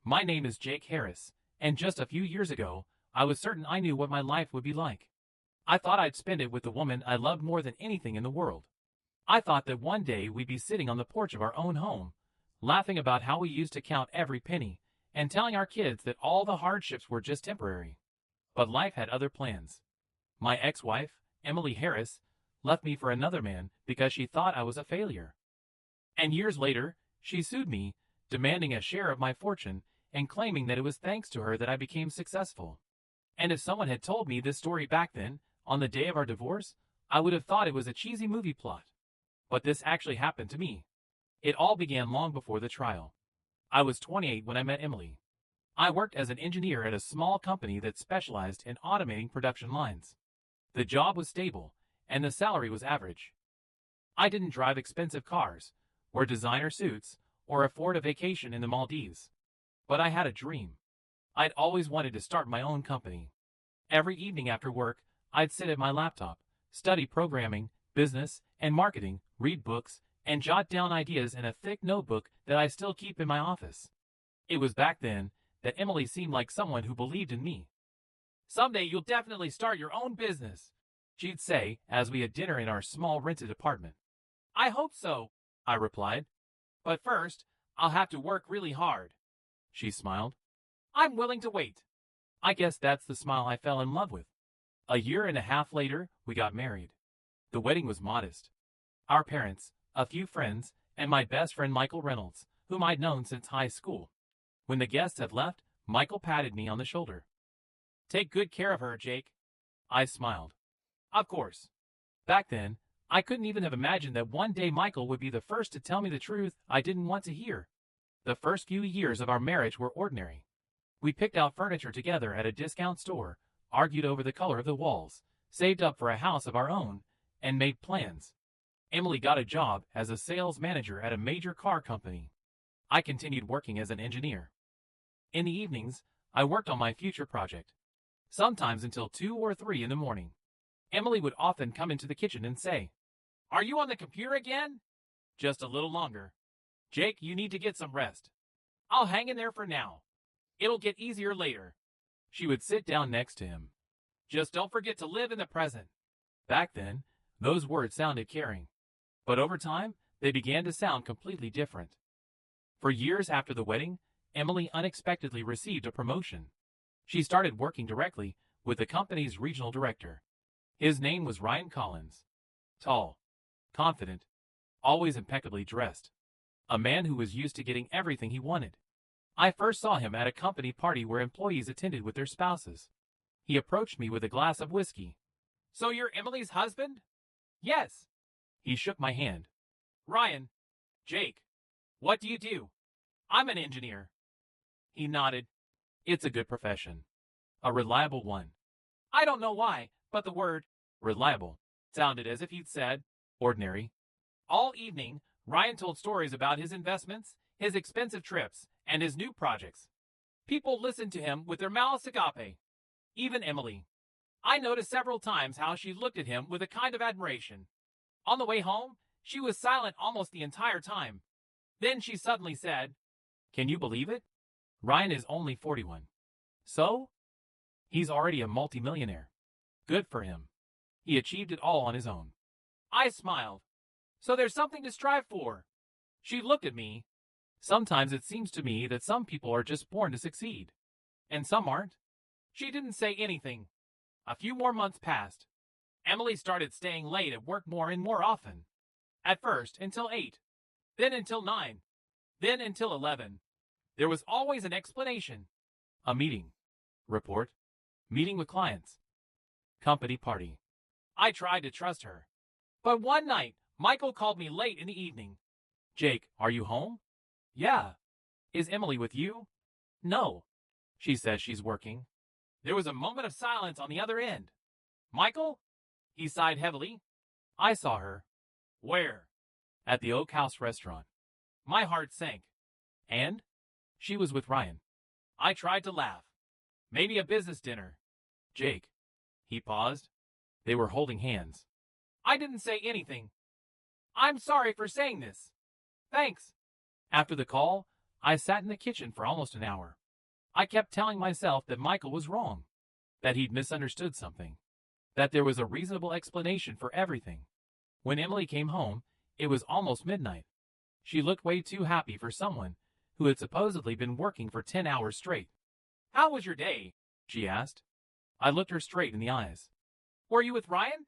My name is Jake Harris, and just a few years ago, I was certain I knew what my life would be like. I thought I'd spend it with the woman I loved more than anything in the world. I thought that one day we'd be sitting on the porch of our own home, laughing about how we used to count every penny, and telling our kids that all the hardships were just temporary. But life had other plans. My ex-wife, Emily Harris, left me for another man because she thought I was a failure. And years later, she sued me, demanding a share of my fortune and claiming that it was thanks to her that I became successful. And if someone had told me this story back then, on the day of our divorce, I would have thought it was a cheesy movie plot. But this actually happened to me. It all began long before the trial. I was 28 when I met Emily. I worked as an engineer at a small company that specialized in automating production lines. The job was stable, and the salary was average. I didn't drive expensive cars, wear designer suits, or afford a vacation in the Maldives. But I had a dream. I'd always wanted to start my own company. Every evening after work, I'd sit at my laptop, study programming, business, and marketing, read books, and jot down ideas in a thick notebook that I still keep in my office. It was back then that Emily seemed like someone who believed in me. "Someday you'll definitely start your own business," she'd say as we had dinner in our small rented apartment. "I hope so," I replied. "But first, I'll have to work really hard." She smiled. "I'm willing to wait." I guess that's the smile I fell in love with. A year and a half later, we got married. The wedding was modest. Our parents, a few friends, and my best friend Michael Reynolds, whom I'd known since high school. When the guests had left, Michael patted me on the shoulder. "Take good care of her, Jake." I smiled. Of course. Back then, I couldn't even have imagined that one day Michael would be the first to tell me the truth I didn't want to hear. The first few years of our marriage were ordinary. We picked out furniture together at a discount store, argued over the color of the walls, saved up for a house of our own, and made plans. Emily got a job as a sales manager at a major car company. I continued working as an engineer. In the evenings, I worked on my future project, sometimes until 2 or 3 in the morning. Emily would often come into the kitchen and say, "Are you on the computer again?" "Just a little longer." "Jake, you need to get some rest." "I'll hang in there for now. It'll get easier later." She would sit down next to him. "Just don't forget to live in the present." Back then, those words sounded caring. But over time, they began to sound completely different. For years after the wedding, Emily unexpectedly received a promotion. She started working directly with the company's regional director. His name was Ryan Collins. Tall, confident, always impeccably dressed. A man who was used to getting everything he wanted. I first saw him at a company party where employees attended with their spouses. He approached me with a glass of whiskey. "So you're Emily's husband?" "Yes." He shook my hand. "Ryan." "Jake. What do you do?" "I'm an engineer." He nodded. "It's a good profession. A reliable one." I don't know why, but the word reliable sounded as if he'd said ordinary. All evening, Ryan told stories about his investments, his expensive trips, and his new projects. People listened to him with their mouths agape. Even Emily. I noticed several times how she looked at him with a kind of admiration. On the way home, she was silent almost the entire time. Then she suddenly said, "Can you believe it? Ryan is only 41. So? He's already a multimillionaire. Good for him. He achieved it all on his own." I smiled. "So there's something to strive for." She looked at me. "Sometimes it seems to me that some people are just born to succeed. And some aren't." She didn't say anything. A few more months passed. Emily started staying late at work more and more often. At first, until 8. Then until 9. Then until 11. There was always an explanation. A meeting. Report. Meeting with clients. Company party. I tried to trust her. But one night, Michael called me late in the evening. "Jake, are you home?" "Yeah." "Is Emily with you?" "No. She says she's working." There was a moment of silence on the other end. "Michael?" He sighed heavily. "I saw her." "Where?" "At the Oak House restaurant." My heart sank. "And?" "She was with Ryan." I tried to laugh. "Maybe a business dinner." "Jake." He paused. They were holding hands. I didn't say anything. "I'm sorry for saying this." "Thanks." After the call, I sat in the kitchen for almost an hour. I kept telling myself that Michael was wrong, that he'd misunderstood something, that there was a reasonable explanation for everything. When Emily came home, it was almost midnight. She looked way too happy for someone who had supposedly been working for 10 hours straight. "How was your day?" she asked. I looked her straight in the eyes. "Were you with Ryan?"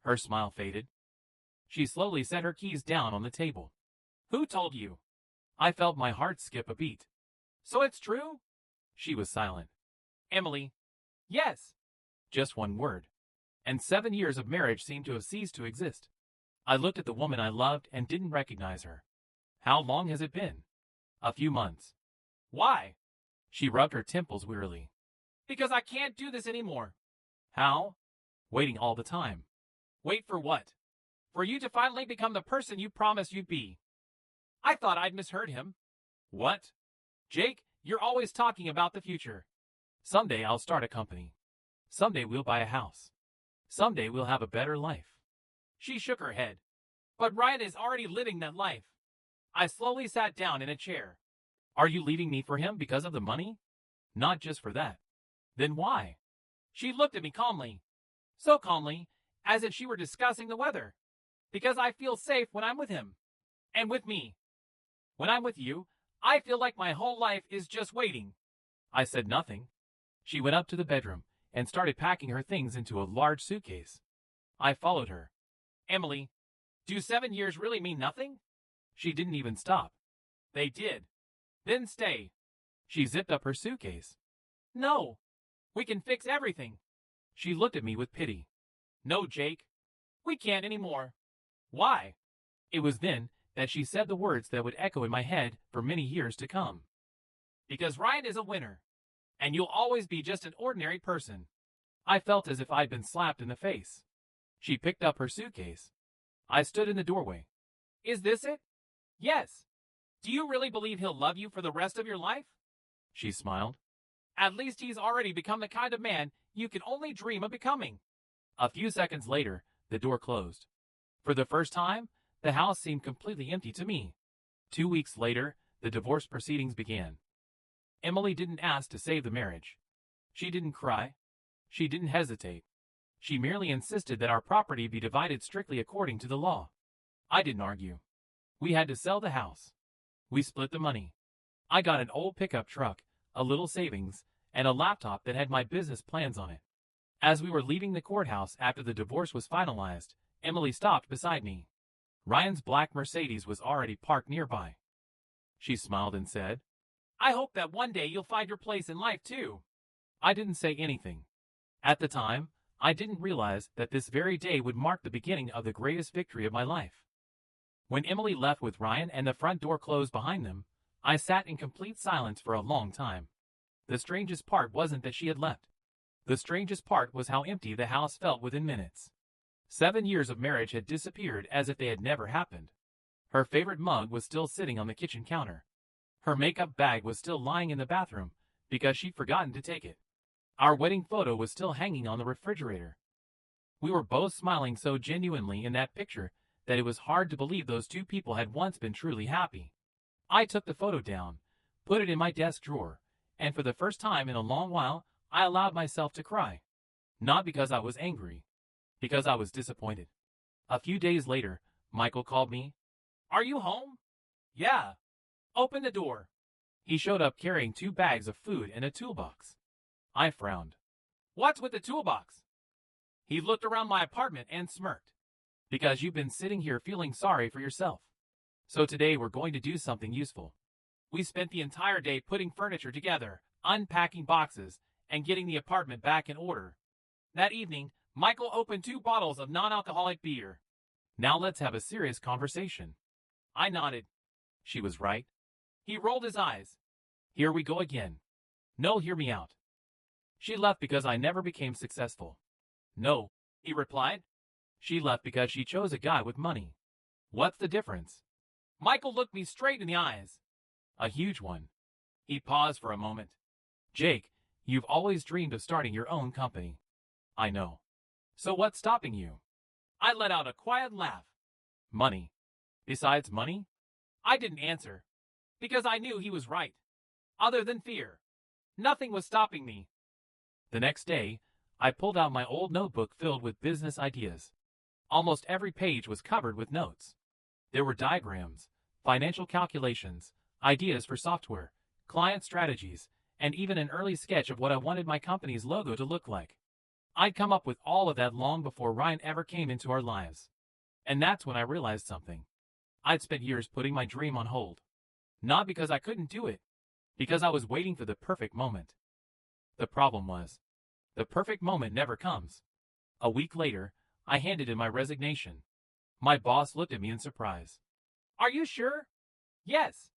Her smile faded. She slowly set her keys down on the table. "Who told you?" I felt my heart skip a beat. "So it's true?" She was silent. "Emily." "Yes." Just one word. And 7 years of marriage seemed to have ceased to exist. I looked at the woman I loved and didn't recognize her. "How long has it been?" "A few months." "Why?" She rubbed her temples wearily. "Because I can't do this anymore." "How?" "Waiting all the time." "Wait for what?" "For you to finally become the person you promised you'd be." I thought I'd misheard him. "What?" "Jake, you're always talking about the future." "Someday I'll start a company. Someday we'll buy a house. Someday we'll have a better life." She shook her head. "But Ryan is already living that life." I slowly sat down in a chair. "Are you leaving me for him because of the money?" "Not just for that." "Then why?" She looked at me calmly. So calmly, as if she were discussing the weather. "Because I feel safe when I'm with him. And with me. When I'm with you, I feel like my whole life is just waiting." I said nothing. She went up to the bedroom and started packing her things into a large suitcase. I followed her. "Emily, do 7 years really mean nothing?" She didn't even stop. "They did." "Then stay." She zipped up her suitcase. "No. We can fix everything." She looked at me with pity. "No, Jake. We can't anymore." "Why?" It was then that she said the words that would echo in my head for many years to come. "Because Ryan is a winner. And you'll always be just an ordinary person." I felt as if I'd been slapped in the face. She picked up her suitcase. I stood in the doorway. "Is this it?" "Yes." "Do you really believe he'll love you for the rest of your life?" She smiled. "At least he's already become the kind of man you can only dream of becoming." A few seconds later, the door closed. For the first time, the house seemed completely empty to me. 2 weeks later, the divorce proceedings began. Emily didn't ask to save the marriage. She didn't cry. She didn't hesitate. She merely insisted that our property be divided strictly according to the law. I didn't argue. We had to sell the house. We split the money. I got an old pickup truck, a little savings, and a laptop that had my business plans on it. As we were leaving the courthouse after the divorce was finalized, Emily stopped beside me. Ryan's black Mercedes was already parked nearby. She smiled and said, "I hope that one day you'll find your place in life too." I didn't say anything. At the time, I didn't realize that this very day would mark the beginning of the greatest victory of my life. When Emily left with Ryan and the front door closed behind them, I sat in complete silence for a long time. The strangest part wasn't that she had left. The strangest part was how empty the house felt within minutes. 7 years of marriage had disappeared as if they had never happened. Her favorite mug was still sitting on the kitchen counter. Her makeup bag was still lying in the bathroom because she'd forgotten to take it. Our wedding photo was still hanging on the refrigerator. We were both smiling so genuinely in that picture that it was hard to believe those two people had once been truly happy. I took the photo down, put it in my desk drawer, and for the first time in a long while, I allowed myself to cry. Not because I was angry, because I was disappointed. A few days later, Michael called me. "Are you home?" "Yeah." "Open the door." He showed up carrying 2 bags of food and a toolbox. I frowned. "What's with the toolbox?" He looked around my apartment and smirked. "Because you've been sitting here feeling sorry for yourself. So today we're going to do something useful." We spent the entire day putting furniture together, unpacking boxes, and getting the apartment back in order. That evening, Michael opened 2 bottles of non-alcoholic beer. "Now let's have a serious conversation." I nodded. She was right. He rolled his eyes. "Here we go again." "No, hear me out." She left because I never became successful. "No," he replied. She left because she chose a guy with money. "What's the difference?" Michael looked me straight in the eyes. "A huge one." He paused for a moment. "Jake, you've always dreamed of starting your own company." "I know. So what's stopping you?" I let out a quiet laugh. "Money." "Besides money?" I didn't answer. because I knew he was right. Other than fear, nothing was stopping me. The next day, I pulled out my old notebook filled with business ideas. Almost every page was covered with notes. There were diagrams, financial calculations, ideas for software, client strategies, and even an early sketch of what I wanted my company's logo to look like. I'd come up with all of that long before Ryan ever came into our lives. And that's when I realized something. I'd spent years putting my dream on hold. Not because I couldn't do it, because I was waiting for the perfect moment. The problem was, the perfect moment never comes. A week later, I handed in my resignation. My boss looked at me in surprise. Are you sure? Yes.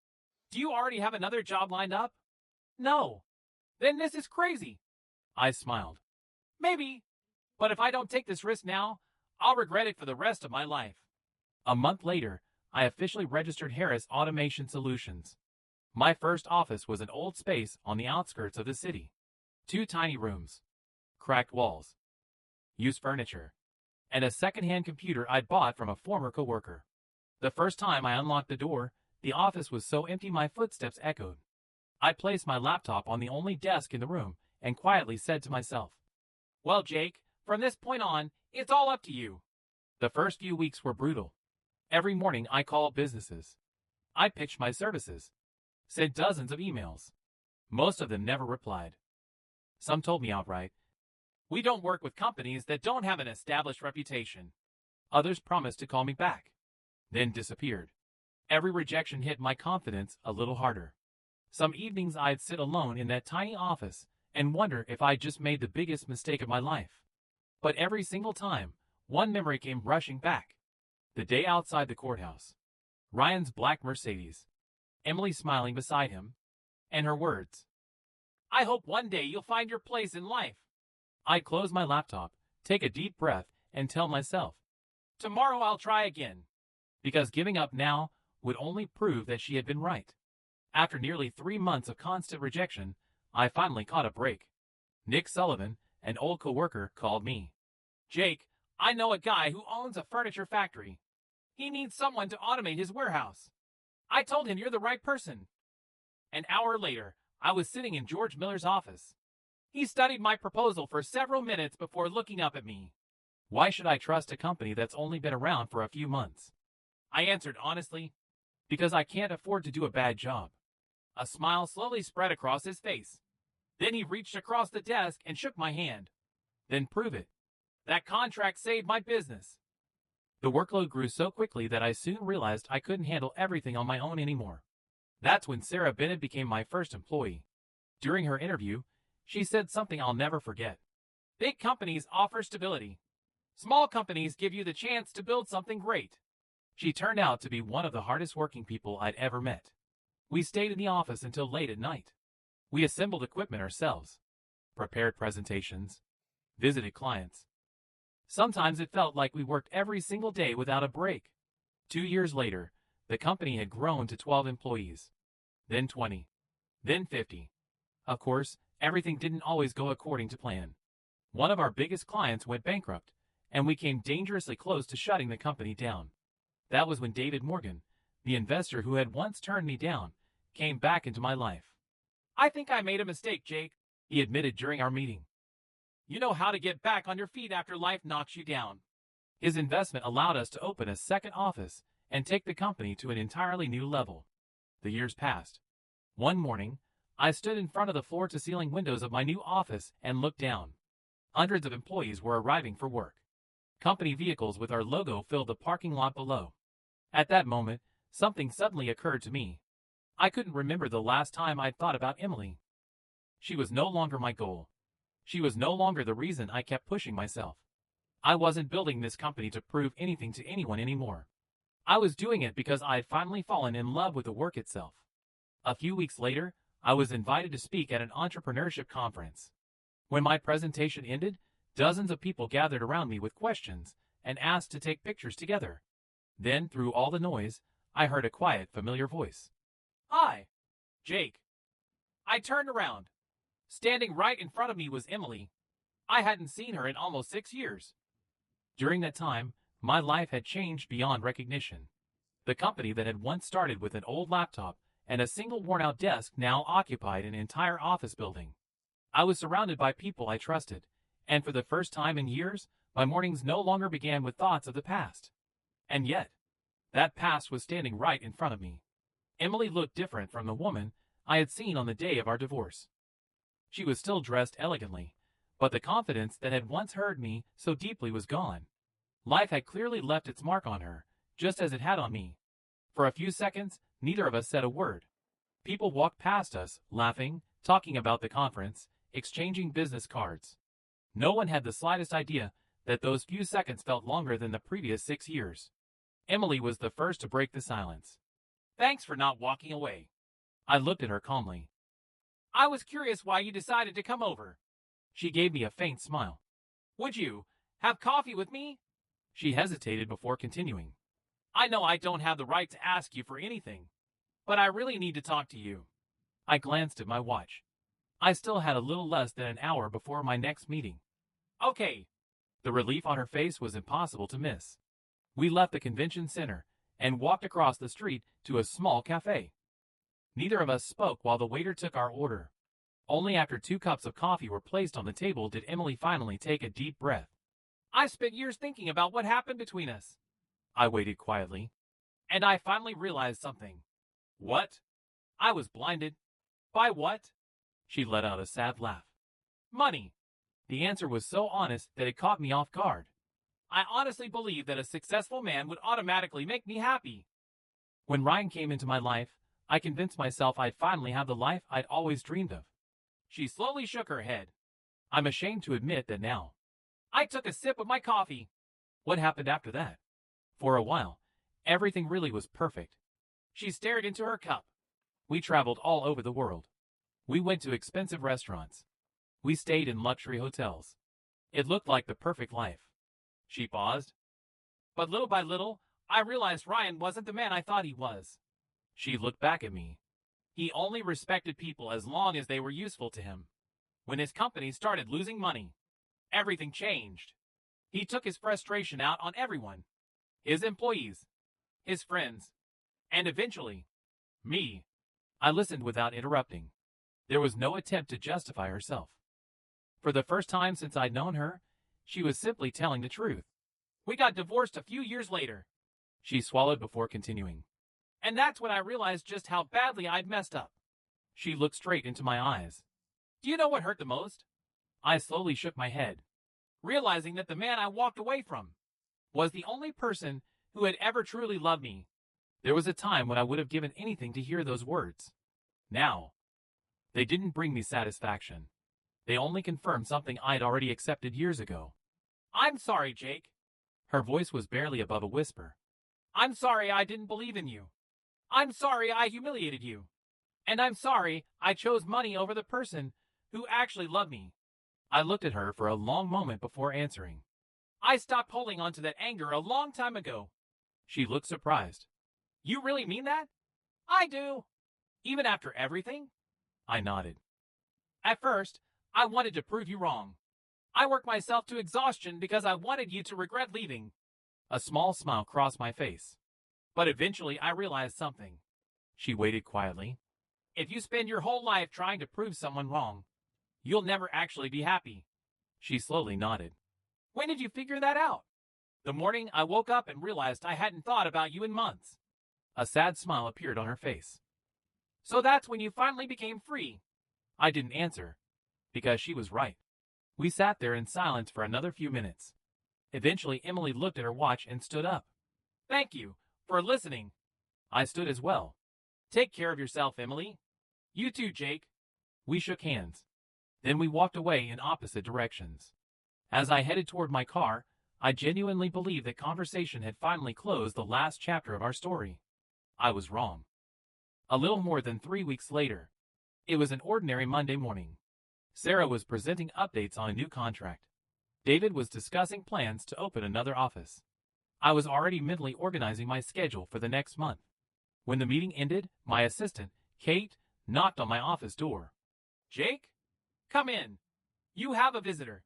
Do you already have another job lined up? No. Then this is crazy. I smiled. Maybe. But if I don't take this risk now, I'll regret it for the rest of my life. A month later, I officially registered Harris Automation Solutions. My first office was an old space on the outskirts of the city. 2 tiny rooms, cracked walls, used furniture, and a second-hand computer I'd bought from a former coworker. The first time I unlocked the door, the office was so empty my footsteps echoed. I placed my laptop on the only desk in the room and quietly said to myself, "Well, Jake, from this point on, it's all up to you." The first few weeks were brutal. Every morning I called businesses. I pitched my services, sent dozens of emails. Most of them never replied. Some told me outright, "We don't work with companies that don't have an established reputation." Others promised to call me back, then disappeared. Every rejection hit my confidence a little harder. Some evenings I'd sit alone in that tiny office and wonder if I'd just made the biggest mistake of my life. But every single time, one memory came rushing back. The day outside the courthouse. Ryan's black Mercedes. Emily smiling beside him. And her words. "I hope one day you'll find your place in life." I'd close my laptop, take a deep breath, and tell myself, "Tomorrow I'll try again." Because giving up now would only prove that she had been right. After nearly 3 months of constant rejection, I finally caught a break. Nick Sullivan, an old coworker, called me. "Jake, I know a guy who owns a furniture factory. He needs someone to automate his warehouse. I told him you're the right person." An hour later, I was sitting in George Miller's office. He studied my proposal for several minutes before looking up at me. "Why should I trust a company that's only been around for a few months?" I answered honestly, "Because I can't afford to do a bad job." A smile slowly spread across his face. Then he reached across the desk and shook my hand. "Then prove it. That contract saved my business." The workload grew so quickly that I soon realized I couldn't handle everything on my own anymore. That's when Sarah Bennett became my first employee. During her interview, she said something I'll never forget. "Big companies offer stability. Small companies give you the chance to build something great." She turned out to be one of the hardest working people I'd ever met. We stayed in the office until late at night. We assembled equipment ourselves, prepared presentations, visited clients. Sometimes it felt like we worked every single day without a break. 2 years later, the company had grown to 12 employees, then 20, then 50. Of course, everything didn't always go according to plan. One of our biggest clients went bankrupt, and we came dangerously close to shutting the company down. That was when David Morgan, the investor who had once turned me down, came back into my life. "I think I made a mistake, Jake," he admitted during our meeting. "You know how to get back on your feet after life knocks you down." His investment allowed us to open a second office and take the company to an entirely new level. The years passed. One morning, I stood in front of the floor-to-ceiling windows of my new office and looked down. Hundreds of employees were arriving for work. Company vehicles with our logo filled the parking lot below. At that moment, something suddenly occurred to me. I couldn't remember the last time I'd thought about Emily. She was no longer my goal. She was no longer the reason I kept pushing myself. I wasn't building this company to prove anything to anyone anymore. I was doing it because I had finally fallen in love with the work itself. A few weeks later, I was invited to speak at an entrepreneurship conference. When my presentation ended, dozens of people gathered around me with questions and asked to take pictures together. Then, through all the noise, I heard a quiet, familiar voice. "Hi, Jake." I turned around. Standing right in front of me was Emily. I hadn't seen her in almost 6 years. During that time, my life had changed beyond recognition. The company that had once started with an old laptop and a single worn-out desk now occupied an entire office building. I was surrounded by people I trusted, and for the first time in years, my mornings no longer began with thoughts of the past. And yet, that past was standing right in front of me. Emily looked different from the woman I had seen on the day of our divorce. She was still dressed elegantly, but the confidence that had once hurt me so deeply was gone. Life had clearly left its mark on her, just as it had on me. For a few seconds, neither of us said a word. People walked past us, laughing, talking about the conference, exchanging business cards. No one had the slightest idea that those few seconds felt longer than the previous 6 years. Emily was the first to break the silence. "Thanks for not walking away." I looked at her calmly. "I was curious why you decided to come over." She gave me a faint smile. "Would you have coffee with me?" She hesitated before continuing. "I know I don't have the right to ask you for anything, but I really need to talk to you." I glanced at my watch. I still had a little less than an hour before my next meeting. "Okay." The relief on her face was impossible to miss. We left the convention center and walked across the street to a small cafe. Neither of us spoke while the waiter took our order. Only after 2 cups of coffee were placed on the table did Emily finally take a deep breath. "I spent years thinking about what happened between us." I waited quietly. "And I finally realized something." "What?" I was blinded. "By what?" She let out a sad laugh. "Money." The answer was so honest that it caught me off guard. "I honestly believed that a successful man would automatically make me happy." When Ryan came into my life, I convinced myself I'd finally have the life I'd always dreamed of. She slowly shook her head. I'm ashamed to admit that now. I took a sip of my coffee. What happened after that? For a while, everything really was perfect. She stared into her cup. We traveled all over the world. We went to expensive restaurants. We stayed in luxury hotels. It looked like the perfect life. She paused. But little by little, I realized Ryan wasn't the man I thought he was. She looked back at me. He only respected people as long as they were useful to him. When his company started losing money, everything changed. He took his frustration out on everyone. His employees, his friends, and eventually, me. I listened without interrupting. There was no attempt to justify herself. For the first time since I'd known her, she was simply telling the truth. We got divorced a few years later. She swallowed before continuing. And that's when I realized just how badly I'd messed up. She looked straight into my eyes. Do you know what hurt the most? I slowly shook my head, realizing that the man I walked away from was the only person who had ever truly loved me. There was a time when I would have given anything to hear those words. Now, they didn't bring me satisfaction. They only confirmed something I'd already accepted years ago. I'm sorry, Jake. Her voice was barely above a whisper. I'm sorry I didn't believe in you. I'm sorry I humiliated you. And I'm sorry I chose money over the person who actually loved me. I looked at her for a long moment before answering. I stopped holding on to that anger a long time ago. She looked surprised. You really mean that? I do. Even after everything? I nodded. At first, I wanted to prove you wrong. I worked myself to exhaustion because I wanted you to regret leaving. A small smile crossed my face. But eventually I realized something. She waited quietly. If you spend your whole life trying to prove someone wrong, you'll never actually be happy. She slowly nodded. When did you figure that out? The morning I woke up and realized I hadn't thought about you in months. A sad smile appeared on her face. So that's when you finally became free. I didn't answer, because she was right. We sat there in silence for another few minutes. Eventually, Emily looked at her watch and stood up. Thank you for listening. I stood as well. Take care of yourself, Emily. You too, Jake. We shook hands. Then we walked away in opposite directions. As I headed toward my car, I genuinely believed that conversation had finally closed the last chapter of our story. I was wrong. A little more than 3 weeks later, it was an ordinary Monday morning. Sarah was presenting updates on a new contract. David was discussing plans to open another office. I was already mentally organizing my schedule for the next month. When the meeting ended, my assistant, Kate, knocked on my office door. Jake? Come in. You have a visitor.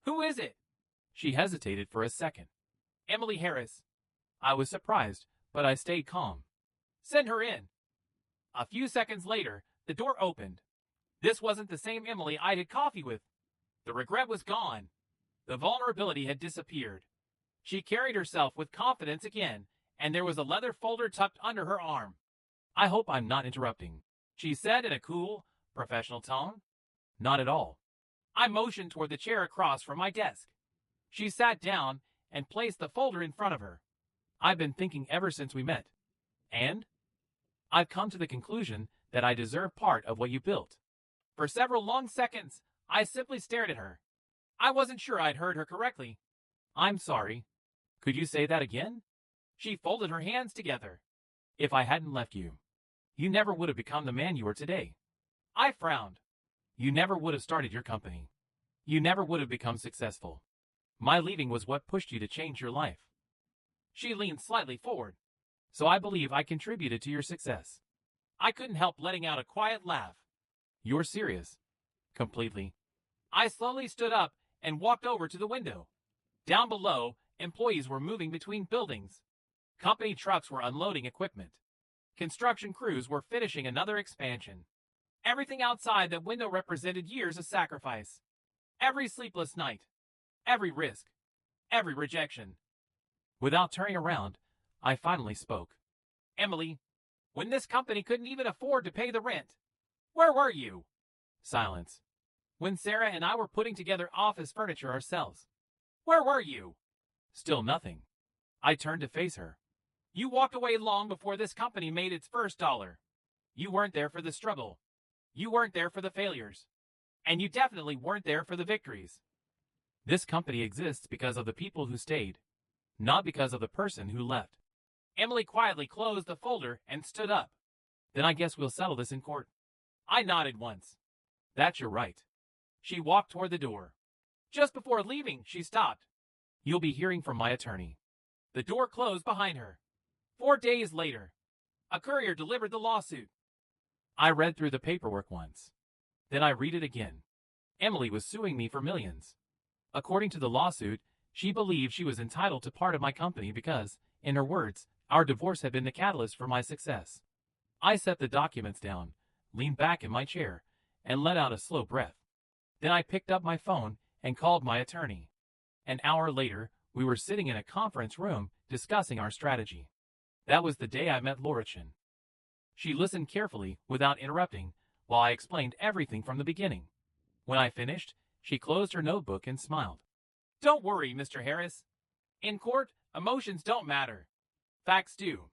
Who is it? She hesitated for a second. Emily Harris. I was surprised, but I stayed calm. Send her in. A few seconds later, the door opened. This wasn't the same Emily I'd had coffee with. The regret was gone. The vulnerability had disappeared. She carried herself with confidence again, and there was a leather folder tucked under her arm. "I hope I'm not interrupting," she said in a cool, professional tone. "Not at all." I motioned toward the chair across from my desk. She sat down and placed the folder in front of her. "I've been thinking ever since we met. And I've come to the conclusion that I deserve part of what you built." For several long seconds, I simply stared at her. I wasn't sure I'd heard her correctly. "I'm sorry. Could you say that again?" She folded her hands together. "If I hadn't left you, you never would have become the man you are today." I frowned. "You never would have started your company. You never would have become successful. My leaving was what pushed you to change your life." She leaned slightly forward. "So I believe I contributed to your success." I couldn't help letting out a quiet laugh. "You're serious?" "Completely." I slowly stood up and walked over to the window. Down below, employees were moving between buildings. Company trucks were unloading equipment. Construction crews were finishing another expansion. Everything outside that window represented years of sacrifice. Every sleepless night. Every risk. Every rejection. Without turning around, I finally spoke. "Emily, when this company couldn't even afford to pay the rent, where were you?" Silence. "When Sarah and I were putting together office furniture ourselves, where were you?" Still nothing. I turned to face her. "You walked away long before this company made its first dollar. You weren't there for the struggle. You weren't there for the failures. And you definitely weren't there for the victories. This company exists because of the people who stayed, not because of the person who left." Emily quietly closed the folder and stood up. "Then I guess we'll settle this in court." I nodded once. "That's your right." She walked toward the door. Just before leaving, she stopped. "You'll be hearing from my attorney." The door closed behind her. 4 days later, a courier delivered the lawsuit. I read through the paperwork once. Then I read it again. Emily was suing me for millions. According to the lawsuit, she believed she was entitled to part of my company because, in her words, our divorce had been the catalyst for my success. I set the documents down, leaned back in my chair, and let out a slow breath. Then I picked up my phone and called my attorney. An hour later, we were sitting in a conference room discussing our strategy. That was the day I met Laurachin. She listened carefully, without interrupting, while I explained everything from the beginning. When I finished, she closed her notebook and smiled. "Don't worry, Mr. Harris. In court, emotions don't matter. Facts do."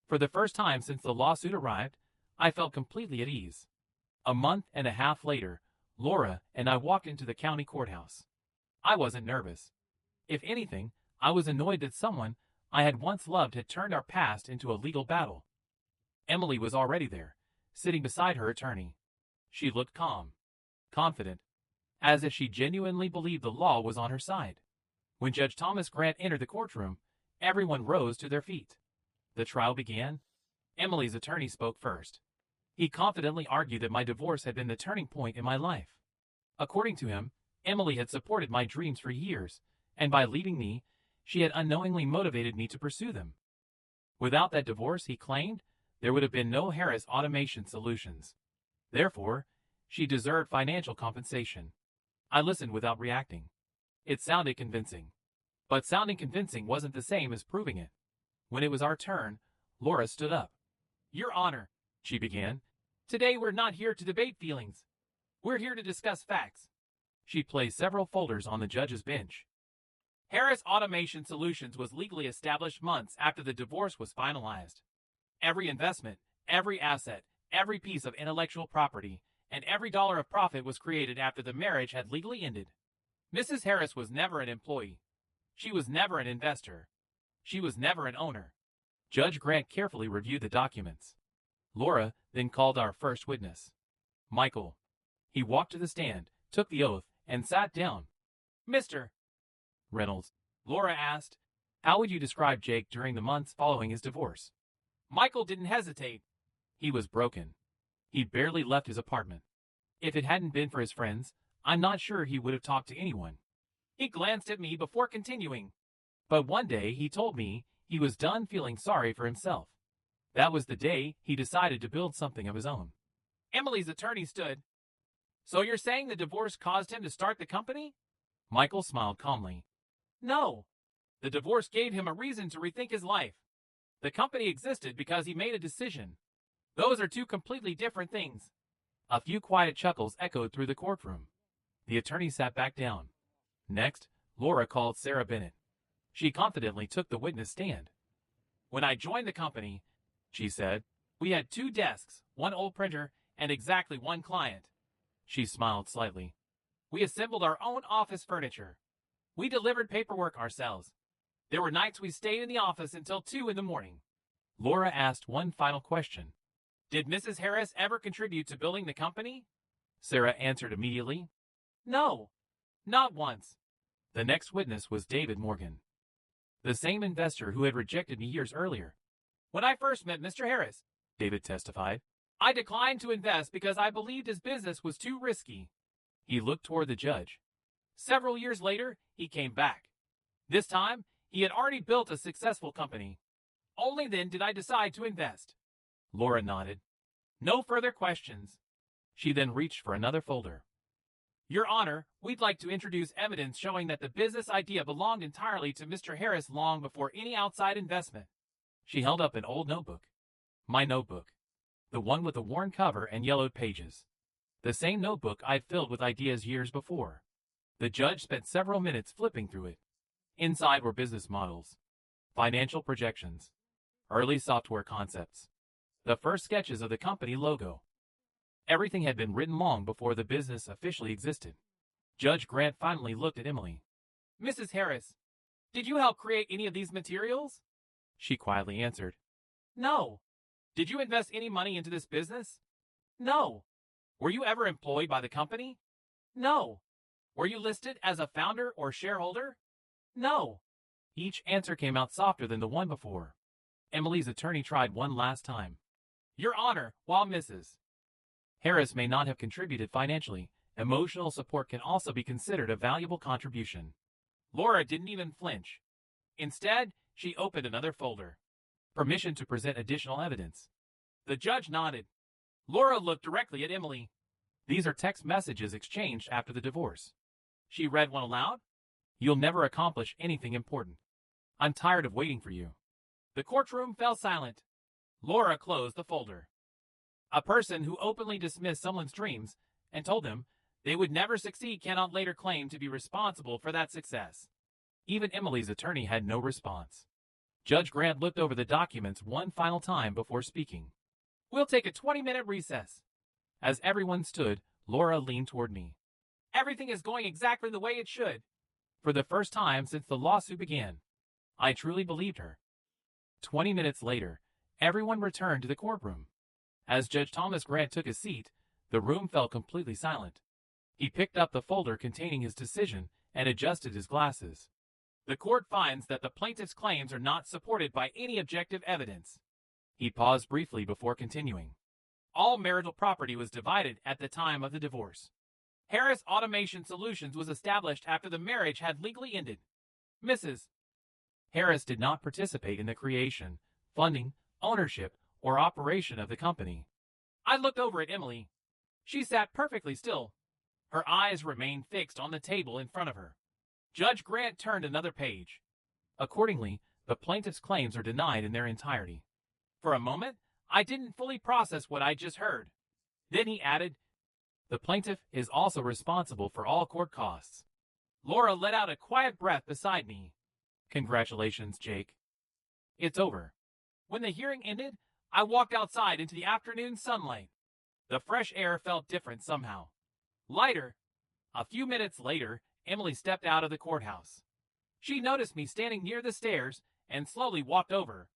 For the first time since the lawsuit arrived, I felt completely at ease. A month and a half later, Laura and I walked into the county courthouse. I wasn't nervous. If anything, I was annoyed that someone I had once loved had turned our past into a legal battle. Emily was already there, sitting beside her attorney. She looked calm, confident, as if she genuinely believed the law was on her side. When Judge Thomas Grant entered the courtroom, everyone rose to their feet. The trial began. Emily's attorney spoke first. He confidently argued that my divorce had been the turning point in my life. According to him, Emily had supported my dreams for years, and by leaving me, she had unknowingly motivated me to pursue them. Without that divorce, he claimed, there would have been no Harris Automation Solutions. Therefore, she deserved financial compensation. I listened without reacting. It sounded convincing. But sounding convincing wasn't the same as proving it. When it was our turn, Laura stood up. "Your Honor," she began, "today we're not here to debate feelings. We're here to discuss facts." She placed several folders on the judge's bench. Harris Automation Solutions was legally established months after the divorce was finalized. Every investment, every asset, every piece of intellectual property, and every dollar of profit was created after the marriage had legally ended. Mrs. Harris was never an employee. She was never an investor. She was never an owner. Judge Grant carefully reviewed the documents. Laura then called our first witness, Michael. He walked to the stand, took the oath, and sat down. "Mr. Reynolds," Laura asked, "how would you describe Jake during the months following his divorce?" Michael didn't hesitate. He was broken. He'd barely left his apartment. If it hadn't been for his friends, I'm not sure he would have talked to anyone. He glanced at me before continuing. But one day he told me he was done feeling sorry for himself. That was the day he decided to build something of his own. Emily's attorney stood. So you're saying the divorce caused him to start the company? Michael smiled calmly. No. The divorce gave him a reason to rethink his life. The company existed because he made a decision. Those are two completely different things. A few quiet chuckles echoed through the courtroom. The attorney sat back down. Next, Laura called Sarah Bennett. She confidently took the witness stand. When I joined the company, she said, we had 2 desks, 1 old printer, and exactly 1 client. She smiled slightly. We assembled our own office furniture. We delivered paperwork ourselves. There were nights we stayed in the office until 2 in the morning. Laura asked one final question. Did Mrs. Harris ever contribute to building the company? Sarah answered immediately. No, not once. The next witness was David Morgan, the same investor who had rejected me years earlier. When I first met Mr. Harris, David testified, I declined to invest because I believed his business was too risky. He looked toward the judge. Several years later, he came back. This time, he had already built a successful company. Only then did I decide to invest. Laura nodded. No further questions. She then reached for another folder. Your Honor, we'd like to introduce evidence showing that the business idea belonged entirely to Mr. Harris long before any outside investment. She held up an old notebook. My notebook. The one with the worn cover and yellowed pages. The same notebook I'd filled with ideas years before. The judge spent several minutes flipping through it. Inside were business models, financial projections, early software concepts, the first sketches of the company logo. Everything had been written long before the business officially existed. Judge Grant finally looked at Emily. Mrs. Harris, did you help create any of these materials? She quietly answered. No. Did you invest any money into this business? No. Were you ever employed by the company? No. Were you listed as a founder or shareholder? No. Each answer came out softer than the one before. Emily's attorney tried one last time. Your Honor, while Mrs. Harris may not have contributed financially, emotional support can also be considered a valuable contribution. Laura didn't even flinch. Instead, she opened another folder. Permission to present additional evidence. The judge nodded. Laura looked directly at Emily. These are text messages exchanged after the divorce. She read one aloud. You'll never accomplish anything important. I'm tired of waiting for you. The courtroom fell silent. Laura closed the folder. A person who openly dismissed someone's dreams and told them they would never succeed cannot later claim to be responsible for that success. Even Emily's attorney had no response. Judge Grant looked over the documents one final time before speaking. We'll take a 20-minute recess. As everyone stood, Laura leaned toward me. Everything is going exactly the way it should. For the first time since the lawsuit began. I truly believed her. 20 minutes later, everyone returned to the courtroom. As Judge Thomas Grant took his seat, the room fell completely silent. He picked up the folder containing his decision and adjusted his glasses. The court finds that the plaintiff's claims are not supported by any objective evidence. He paused briefly before continuing. All marital property was divided at the time of the divorce. Harris Automation Solutions was established after the marriage had legally ended. Mrs. Harris did not participate in the creation, funding, ownership, or operation of the company. I looked over at Emily. She sat perfectly still. Her eyes remained fixed on the table in front of her. Judge Grant turned another page. Accordingly, the plaintiff's claims are denied in their entirety. For a moment, I didn't fully process what I just heard. Then he added, the plaintiff is also responsible for all court costs. Laura let out a quiet breath beside me. Congratulations, Jake. It's over. When the hearing ended, I walked outside into the afternoon sunlight. The fresh air felt different somehow. Lighter. A few minutes later, Emily stepped out of the courthouse. She noticed me standing near the stairs and slowly walked over.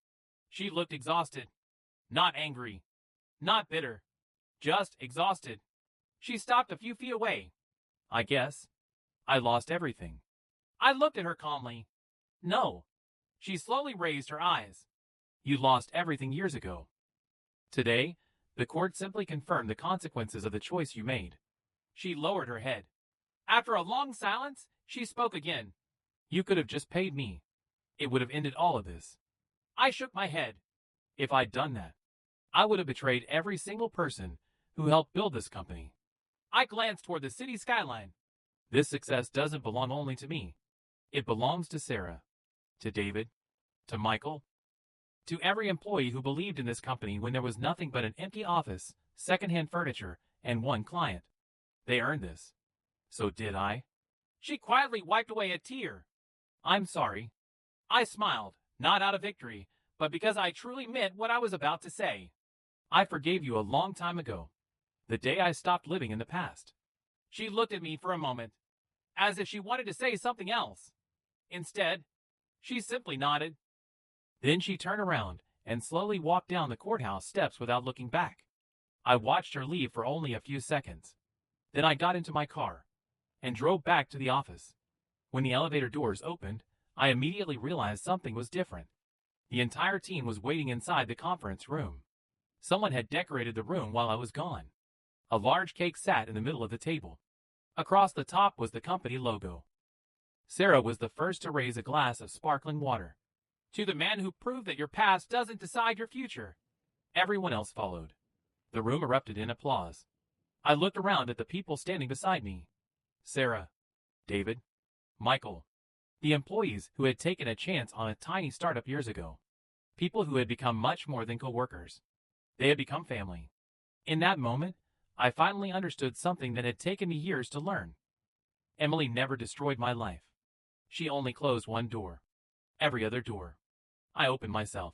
She looked exhausted. Not angry. Not bitter. Just exhausted. She stopped a few feet away. I guess I lost everything. I looked at her calmly. No. She slowly raised her eyes. You lost everything years ago. Today, the court simply confirmed the consequences of the choice you made. She lowered her head. After a long silence, she spoke again. You could have just paid me. It would have ended all of this. I shook my head. If I'd done that, I would have betrayed every single person who helped build this company. I glanced toward the city skyline. This success doesn't belong only to me. It belongs to Sarah, to David, to Michael, to every employee who believed in this company when there was nothing but an empty office, secondhand furniture, and one client. They earned this. So did I. She quietly wiped away a tear. I'm sorry. I smiled, not out of victory, but because I truly meant what I was about to say. I forgave you a long time ago, the day I stopped living in the past. She looked at me for a moment, as if she wanted to say something else. Instead, she simply nodded. Then she turned around and slowly walked down the courthouse steps without looking back. I watched her leave for only a few seconds. Then I got into my car and drove back to the office. When the elevator doors opened, I immediately realized something was different. The entire team was waiting inside the conference room. Someone had decorated the room while I was gone. A large cake sat in the middle of the table. Across the top was the company logo. Sarah was the first to raise a glass of sparkling water. To the man who proved that your past doesn't decide your future. Everyone else followed. The room erupted in applause. I looked around at the people standing beside me. Sarah, David, Michael, the employees who had taken a chance on a tiny startup years ago. People who had become much more than co-workers. They had become family. In that moment, I finally understood something that had taken me years to learn. Emily never destroyed my life. She only closed one door. Every other door I opened myself.